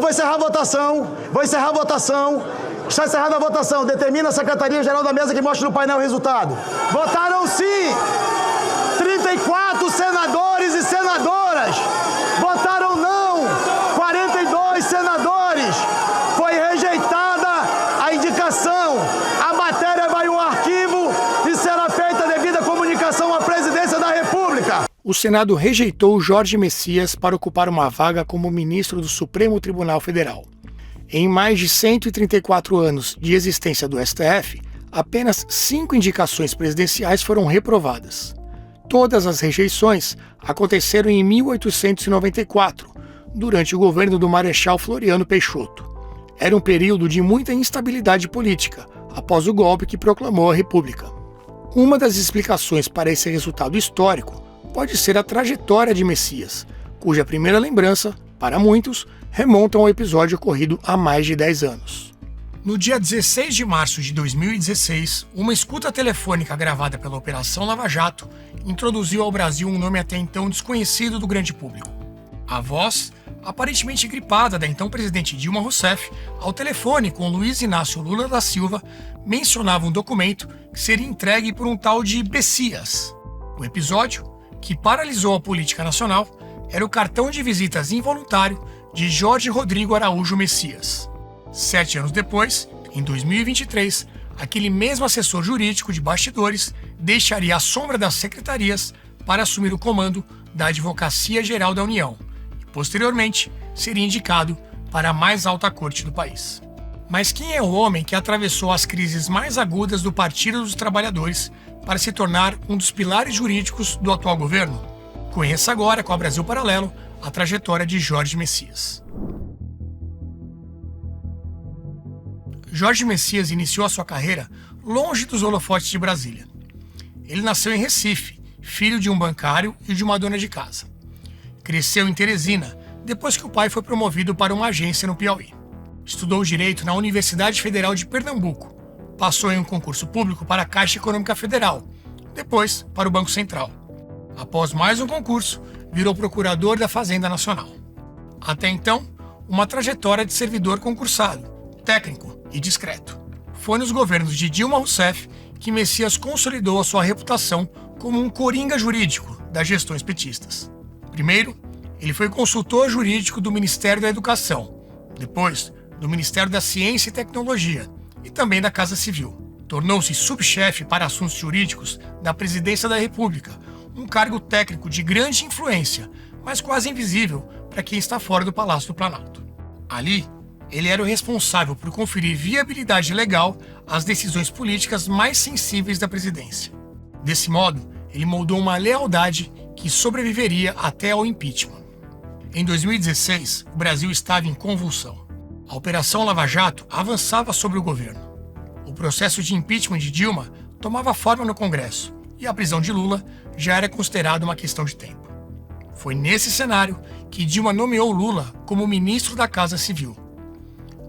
vou encerrar a votação. Está encerrada a votação. Determina a Secretaria-Geral da Mesa que mostre no painel o resultado. Votaram sim 34 senadores e senadoras. Votaram não 42 senadores. Foi rejeitada a indicação. A matéria vai ao arquivo e será feita a devida comunicação à Presidência da República. O Senado rejeitou Jorge Messias para ocupar uma vaga como ministro do Supremo Tribunal Federal. Em mais de 134 anos de existência do STF, apenas 5 indicações presidenciais foram reprovadas. Todas as rejeições aconteceram em 1894, durante o governo do Marechal Floriano Peixoto. Era um período de muita instabilidade política, após o golpe que proclamou a República. Uma das explicações para esse resultado histórico pode ser a trajetória de Messias, cuja primeira lembrança, para muitos, remonta ao episódio ocorrido há mais de 10 anos. No dia 16 de março de 2016, uma escuta telefônica gravada pela Operação Lava Jato introduziu ao Brasil um nome até então desconhecido do grande público. A voz, aparentemente gripada da então presidente Dilma Rousseff, ao telefone com Luiz Inácio Lula da Silva, mencionava um documento que seria entregue por um tal de Messias. O episódio, que paralisou a política nacional, era o cartão de visitas involuntário de Jorge Rodrigo Araújo Messias. 7 anos depois, em 2023, aquele mesmo assessor jurídico de bastidores deixaria a sombra das secretarias para assumir o comando da Advocacia Geral da União e, posteriormente, seria indicado para a mais alta corte do país. Mas quem é o homem que atravessou as crises mais agudas do Partido dos Trabalhadores para se tornar um dos pilares jurídicos do atual governo? Conheça agora, com a Brasil Paralelo, a trajetória de Jorge Messias. Jorge Messias iniciou a sua carreira longe dos holofotes de Brasília. Ele nasceu em Recife, filho de um bancário e de uma dona de casa. Cresceu em Teresina, depois que o pai foi promovido para uma agência no Piauí. Estudou Direito na Universidade Federal de Pernambuco. Passou em um concurso público para a Caixa Econômica Federal, depois para o Banco Central. Após mais um concurso, virou procurador da Fazenda Nacional. Até então, uma trajetória de servidor concursado, técnico e discreto. Foi nos governos de Dilma Rousseff que Messias consolidou a sua reputação como um coringa jurídico das gestões petistas. Primeiro, ele foi consultor jurídico do Ministério da Educação, depois do Ministério da Ciência e Tecnologia e também da Casa Civil. Tornou-se subchefe para assuntos jurídicos da Presidência da República, um cargo técnico de grande influência, mas quase invisível para quem está fora do Palácio do Planalto. Ali, ele era o responsável por conferir viabilidade legal às decisões políticas mais sensíveis da presidência. Desse modo, ele moldou uma lealdade que sobreviveria até ao impeachment. Em 2016, o Brasil estava em convulsão. A Operação Lava Jato avançava sobre o governo. O processo de impeachment de Dilma tomava forma no Congresso e a prisão de Lula já era considerada uma questão de tempo. Foi nesse cenário que Dilma nomeou Lula como ministro da Casa Civil.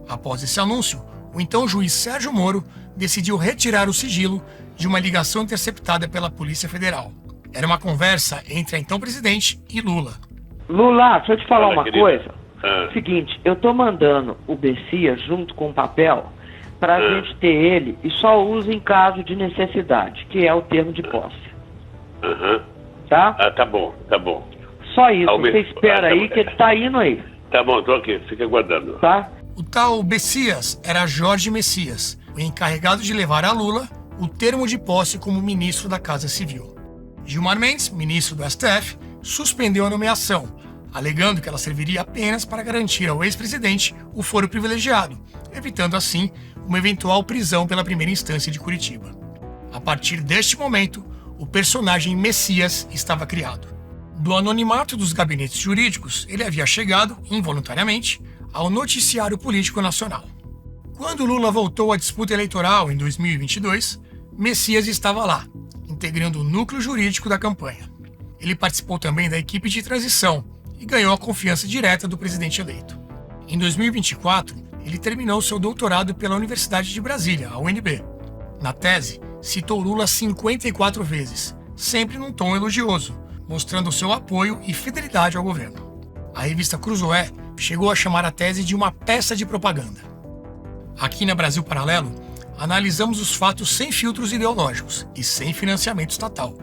Após esse anúncio, o então juiz Sérgio Moro decidiu retirar o sigilo de uma ligação interceptada pela Polícia Federal. Era uma conversa entre a então presidente e Lula. Lula, deixa eu te falar uma coisa. Seguinte, eu tô mandando o Messias junto com o papel pra gente ter ele e só usa em caso de necessidade, que é o termo de posse. Tá? Tá bom. Só isso, você espera aí que ele tá indo aí. Tá bom, tô aqui, fica aguardando. Tá? O tal Messias era Jorge Messias, o encarregado de levar a Lula o termo de posse como ministro da Casa Civil. Gilmar Mendes, ministro do STF, suspendeu a nomeação, alegando que ela serviria apenas para garantir ao ex-presidente o foro privilegiado, evitando assim uma eventual prisão pela primeira instância de Curitiba. A partir deste momento, o personagem Messias estava criado. Do anonimato dos gabinetes jurídicos, ele havia chegado, involuntariamente, ao noticiário político nacional. Quando Lula voltou à disputa eleitoral em 2022, Messias estava lá, integrando o núcleo jurídico da campanha. Ele participou também da equipe de transição e ganhou a confiança direta do presidente eleito. Em 2024, ele terminou seu doutorado pela Universidade de Brasília, a UNB. Na tese, citou Lula 54 vezes, sempre num tom elogioso, mostrando seu apoio e fidelidade ao governo. A revista Cruzoé chegou a chamar a tese de uma peça de propaganda. Aqui na Brasil Paralelo, analisamos os fatos sem filtros ideológicos e sem financiamento estatal.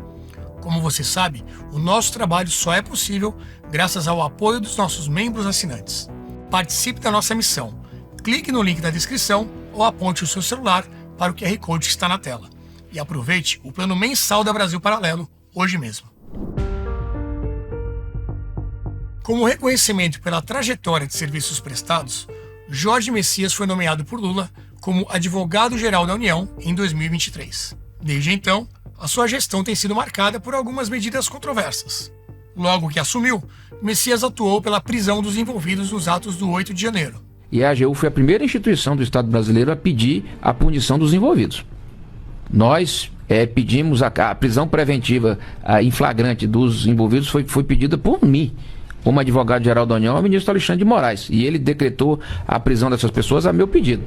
Como você sabe, o nosso trabalho só é possível graças ao apoio dos nossos membros assinantes. Participe da nossa missão. Clique no link da descrição ou aponte o seu celular para o QR Code que está na tela. E aproveite o plano mensal da Brasil Paralelo hoje mesmo. Como reconhecimento pela trajetória de serviços prestados, Jorge Messias foi nomeado por Lula como advogado-geral da União em 2023. Desde então, a sua gestão tem sido marcada por algumas medidas controversas. Logo que assumiu, Messias atuou pela prisão dos envolvidos nos atos do 8 de janeiro. E a AGU foi a primeira instituição do Estado brasileiro a pedir a punição dos envolvidos. Nós pedimos a prisão preventiva em flagrante dos envolvidos, foi pedida por mim, como advogado-geral da União, ao ministro Alexandre de Moraes. E ele decretou a prisão dessas pessoas a meu pedido.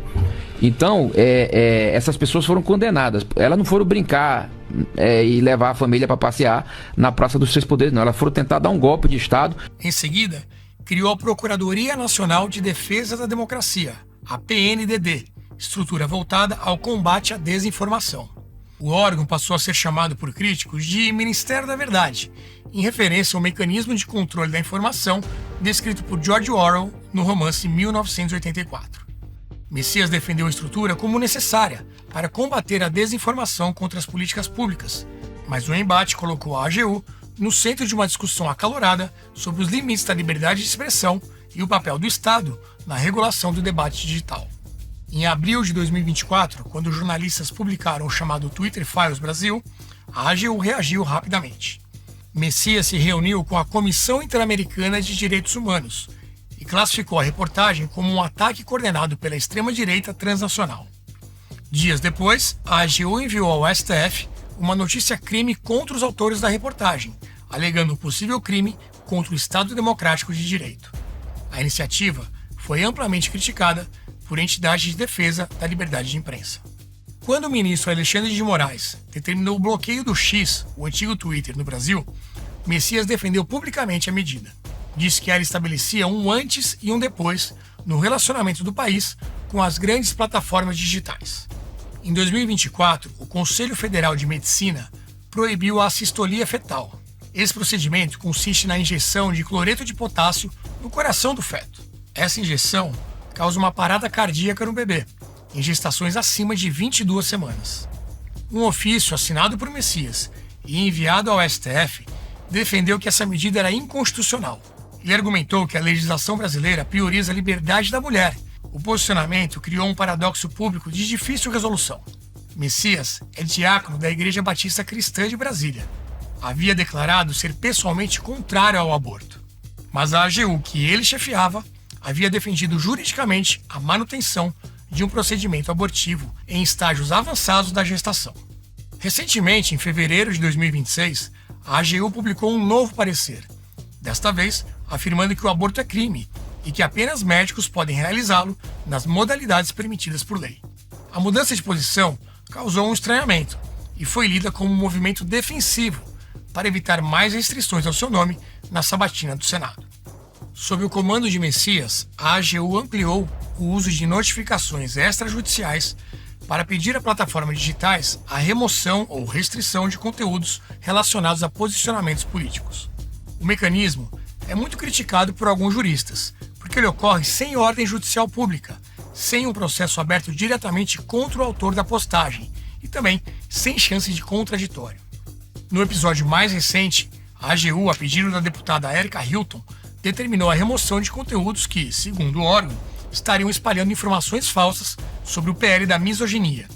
Então, essas pessoas foram condenadas. Elas não foram brincar e levar a família para passear na Praça dos Três Poderes, não. Elas foram tentar dar um golpe de Estado. Em seguida, criou a Procuradoria Nacional de Defesa da Democracia, a PNDD, estrutura voltada ao combate à desinformação. O órgão passou a ser chamado por críticos de Ministério da Verdade, em referência ao mecanismo de controle da informação descrito por George Orwell no romance 1984. Messias defendeu a estrutura como necessária para combater a desinformação contra as políticas públicas, mas o embate colocou a AGU no centro de uma discussão acalorada sobre os limites da liberdade de expressão e o papel do Estado na regulação do debate digital. Em abril de 2024, quando jornalistas publicaram o chamado Twitter Files Brasil, a AGU reagiu rapidamente. Messias se reuniu com a Comissão Interamericana de Direitos Humanos e classificou a reportagem como um ataque coordenado pela extrema-direita transnacional. Dias depois, a AGU enviou ao STF uma notícia-crime contra os autores da reportagem, alegando um possível crime contra o Estado Democrático de Direito. A iniciativa foi amplamente criticada por entidades de defesa da liberdade de imprensa. Quando o ministro Alexandre de Moraes determinou o bloqueio do X, o antigo Twitter, no Brasil, Messias defendeu publicamente a medida. Disse que ela estabelecia um antes e um depois no relacionamento do país com as grandes plataformas digitais. Em 2024, o Conselho Federal de Medicina proibiu a assistolia fetal. Esse procedimento consiste na injeção de cloreto de potássio no coração do feto. Essa injeção causa uma parada cardíaca no bebê, em gestações acima de 22 semanas. Um ofício assinado por Messias e enviado ao STF defendeu que essa medida era inconstitucional. Ele argumentou que a legislação brasileira prioriza a liberdade da mulher. O posicionamento criou um paradoxo público de difícil resolução. Messias é diácono da Igreja Batista Cristã de Brasília. Havia declarado ser pessoalmente contrário ao aborto. Mas a AGU, que ele chefiava, havia defendido juridicamente a manutenção de um procedimento abortivo em estágios avançados da gestação. Recentemente, em fevereiro de 2026, a AGU publicou um novo parecer, desta vez afirmando que o aborto é crime e que apenas médicos podem realizá-lo nas modalidades permitidas por lei. A mudança de posição causou um estranhamento e foi lida como um movimento defensivo para evitar mais restrições ao seu nome na sabatina do Senado. Sob o comando de Messias, a AGU ampliou o uso de notificações extrajudiciais para pedir a plataformas digitais a remoção ou restrição de conteúdos relacionados a posicionamentos políticos. O mecanismo é muito criticado por alguns juristas, porque ele ocorre sem ordem judicial pública, sem um processo aberto diretamente contra o autor da postagem e também sem chance de contraditório. No episódio mais recente, a AGU, a pedido da deputada Erika Hilton, determinou a remoção de conteúdos que, segundo o órgão, estariam espalhando informações falsas sobre o PL da misoginia.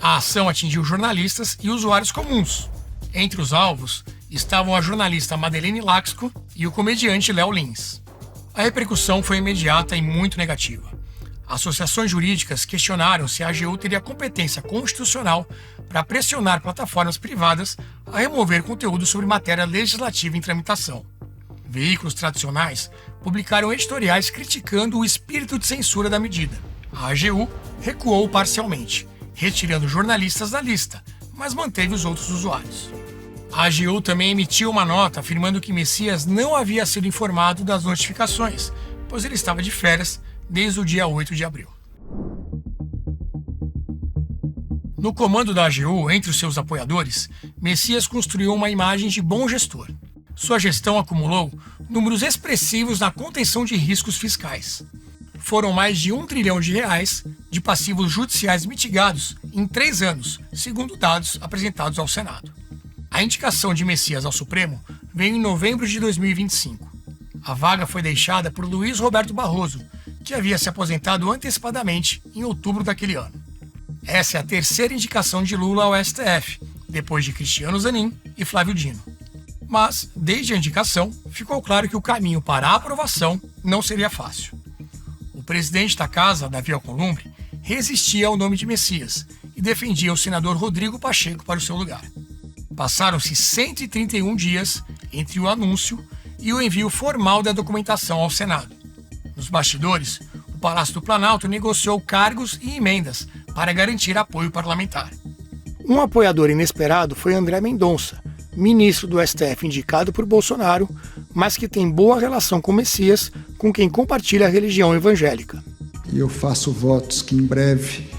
A ação atingiu jornalistas e usuários comuns. Entre os alvos estavam a jornalista Madeleine Laxco e o comediante Léo Lins. A repercussão foi imediata e muito negativa. Associações jurídicas questionaram se a AGU teria competência constitucional para pressionar plataformas privadas a remover conteúdo sobre matéria legislativa em tramitação. Veículos tradicionais publicaram editoriais criticando o espírito de censura da medida. A AGU recuou parcialmente, retirando jornalistas da lista, mas manteve os outros usuários. A AGU também emitiu uma nota afirmando que Messias não havia sido informado das notificações, pois ele estava de férias desde o dia 8 de abril. No comando da AGU, entre os seus apoiadores, Messias construiu uma imagem de bom gestor. Sua gestão acumulou números expressivos na contenção de riscos fiscais. Foram mais de R$1 trilhão de passivos judiciais mitigados em 3 anos, segundo dados apresentados ao Senado. A indicação de Messias ao Supremo veio em novembro de 2025. A vaga foi deixada por Luiz Roberto Barroso, que havia se aposentado antecipadamente em outubro daquele ano. Essa é a terceira indicação de Lula ao STF, depois de Cristiano Zanin e Flávio Dino. Mas, desde a indicação, ficou claro que o caminho para a aprovação não seria fácil. O presidente da casa, Davi Alcolumbre, resistia ao nome de Messias e defendia o senador Rodrigo Pacheco para o seu lugar. Passaram-se 131 dias entre o anúncio e o envio formal da documentação ao Senado. Nos bastidores, o Palácio do Planalto negociou cargos e emendas para garantir apoio parlamentar. Um apoiador inesperado foi André Mendonça, ministro do STF indicado por Bolsonaro, mas que tem boa relação com Messias, com quem compartilha a religião evangélica. E eu faço votos que em breve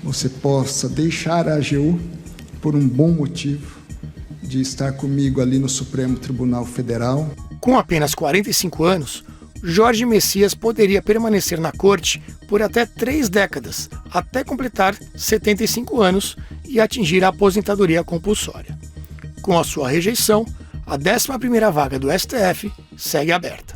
você possa deixar a AGU por um bom motivo de estar comigo ali no Supremo Tribunal Federal. Com apenas 45 anos, Jorge Messias poderia permanecer na corte por até 3 décadas, até completar 75 anos e atingir a aposentadoria compulsória. Com a sua rejeição, a 11ª vaga do STF segue aberta.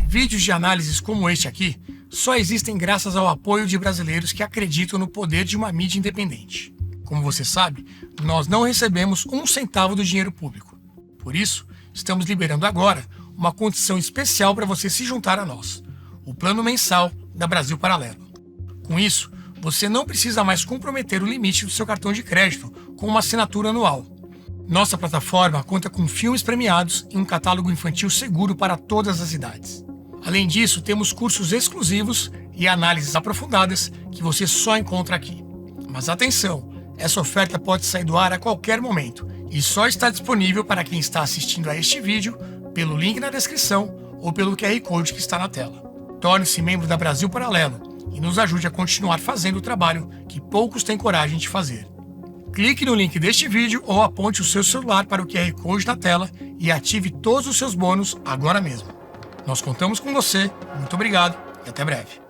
Vídeos de análises como este aqui só existem graças ao apoio de brasileiros que acreditam no poder de uma mídia independente. Como você sabe, nós não recebemos 1 centavo do dinheiro público. Por isso, estamos liberando agora uma condição especial para você se juntar a nós, o Plano Mensal da Brasil Paralelo. Com isso, você não precisa mais comprometer o limite do seu cartão de crédito com uma assinatura anual. Nossa plataforma conta com filmes premiados e um catálogo infantil seguro para todas as idades. Além disso, temos cursos exclusivos e análises aprofundadas que você só encontra aqui. Mas atenção, essa oferta pode sair do ar a qualquer momento e só está disponível para quem está assistindo a este vídeo pelo link na descrição ou pelo QR Code que está na tela. Torne-se membro da Brasil Paralelo e nos ajude a continuar fazendo o trabalho que poucos têm coragem de fazer. Clique no link deste vídeo ou aponte o seu celular para o QR Code na tela e ative todos os seus bônus agora mesmo. Nós contamos com você, muito obrigado e até breve.